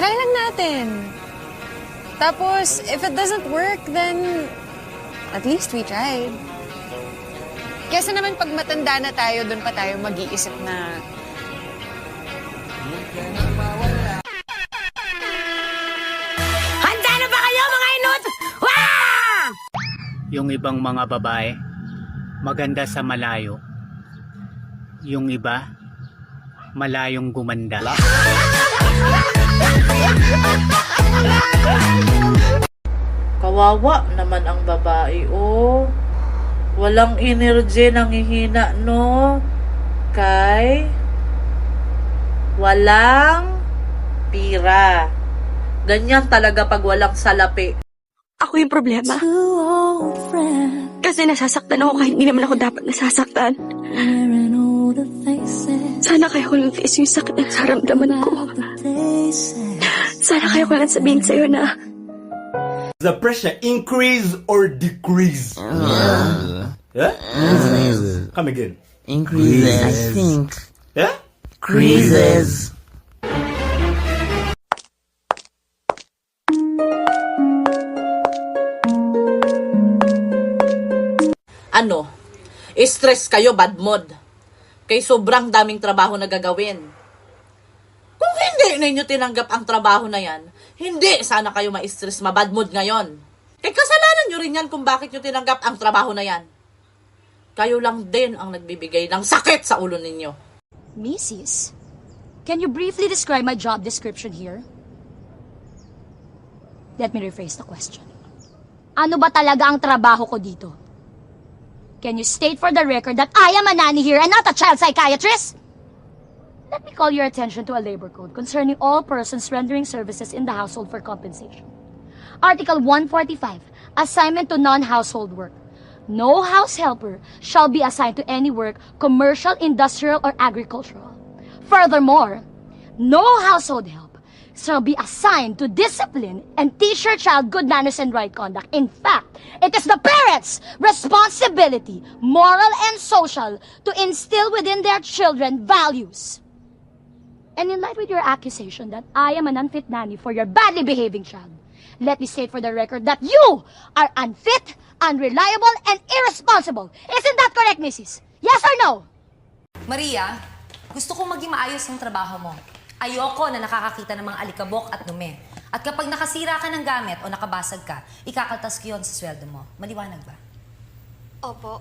Try lang natin. Tapos, if it doesn't work, then at least we tried. Kesa naman pag matanda na tayo, doon pa tayo mag-iisip na handa na ba kayo mga inut? Wah! Yung ibang mga babae, maganda sa malayo. Yung iba, malayong gumanda. Kawawa naman ang babae, oh. Walang energy, nangihina, no? Kay walang pira. Ganyan talaga pag walang salapi. Ako yung problema. Kasi nasasaktan ako kahit hindi naman ako dapat nasasaktan. Sana kaya ko lang face yung sakit na naramdaman ko. Sana kaya ko lang sabihin sa'yo na The pressure increase or decrease? Yeah? Come again. Increases, I think. Yeah? Increases. Ano? Stress kayo, bad mood. Kay sobrang daming trabaho na gagawin. Kung hindi ninyo tinanggap ang trabaho na yan, hindi sana kayo ma-stress, ma-bad mood ngayon. Kay kasalanan nyo rin yan kung bakit nyo tinanggap ang trabaho na yan. Kayo lang din ang nagbibigay ng sakit sa ulo ninyo. Mrs., can you briefly describe my job description here? Let me rephrase the question. Ano ba talaga ang trabaho ko dito? Can you state for the record that I am a nanny here and not a child psychiatrist? Let me call your attention to a labor code concerning all persons rendering services in the household for compensation. Article 145, assignment to non-household work. No house helper shall be assigned to any work, commercial, industrial, or agricultural. Furthermore, no household help shall be assigned to discipline and teach your child good manners and right conduct. In fact, it is the parents' responsibility, moral and social, to instill within their children values. And in light with your accusation that I am an unfit nanny for your badly behaving child, let me state for the record that you are unfit, unreliable, and irresponsible. Isn't that correct, Mrs.? Yes or no? Maria, gusto kong maging maayos yung trabaho mo. Ayoko na nakakakita ng mga alikabok at dumi. At kapag nakasira ka ng gamit o nakabasag ka, ikakaltas ko yun sa sweldo mo. Maliwanag ba? Opo.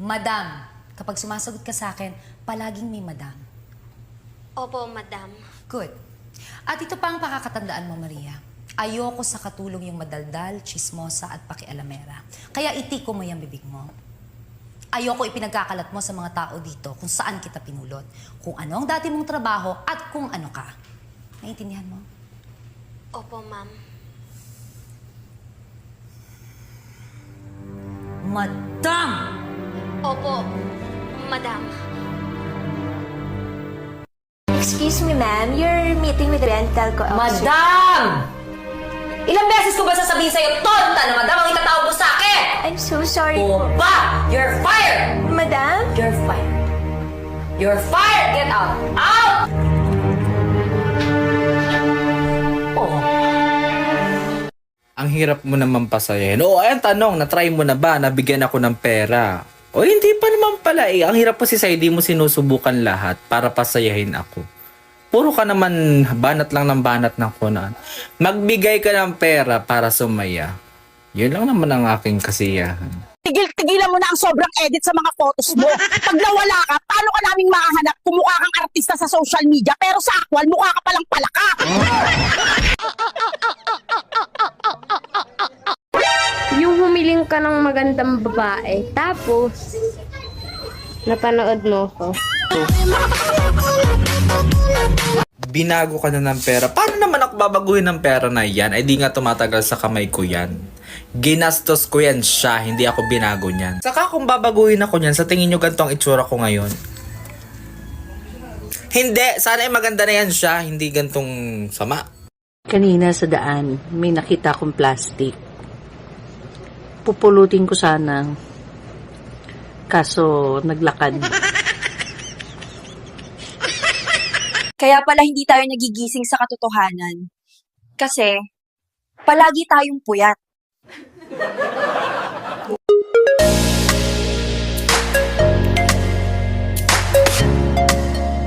Madam, kapag sumasagot ka sa akin, palaging may madam. Opo, madam. Good. At ito pa ang pakakatandaan mo, Maria. Ayoko sa katulong yung madaldal, chismosa at pakialamera. Kaya itiko mo yung bibig mo. Ayoko ipinagkakalat mo sa mga tao dito kung saan kita pinulot, kung ano ang dati mong trabaho at kung ano ka. Naiintindihan mo? Opo, ma'am. Madam! Opo, madam. Excuse me, ma'am. You're meeting with the rental co- Madam! Ilang beses ko ba sasabihin sa'yo, tonta na madam ang itatawag mo sa akin? I'm so sorry. Boba! You're fired! Madam? You're fired. You're fired! Get out! Out! Oh. Ang hirap mo naman pasayahin. Oo, ayan tanong, na-try mo na ba? Nabigyan ako ng pera? O hindi pa naman pala eh. Ang hirap kasi sa hindi mo sinusubukan lahat para pasayahin ako. Puro ka naman banat lang ng banat ng kunaan. Magbigay ka ng pera para sumaya. Yun lang naman ang aking kasiyahan. tigil-tigilan mo na ang sobrang edit sa mga photos mo. Pag nawala ka, paano ka naming makahanap kung mukha kang artista sa social media pero sa actual mukha ka palang palaka? Yung humiling ka ng magandang babae, tapos napanood mo ko. Binago ka na ng pera. Paano naman ako babaguhin ng pera na yan? Ay di nga tumatagal sa kamay ko yan. Ginastos ko yan siya, hindi ako binago niyan. Saka kung babaguhin ako niyan, sa tingin nyo ganito ang itsura ko ngayon? Hindi, sana ay maganda na yan siya, hindi gantong sama. Kanina sa daan, may nakita akong plastic. Pupulutin ko sana. Kaso, naglakad. Kaya pala hindi tayo nagigising sa katotohanan. Kasi, palagi tayong puyat.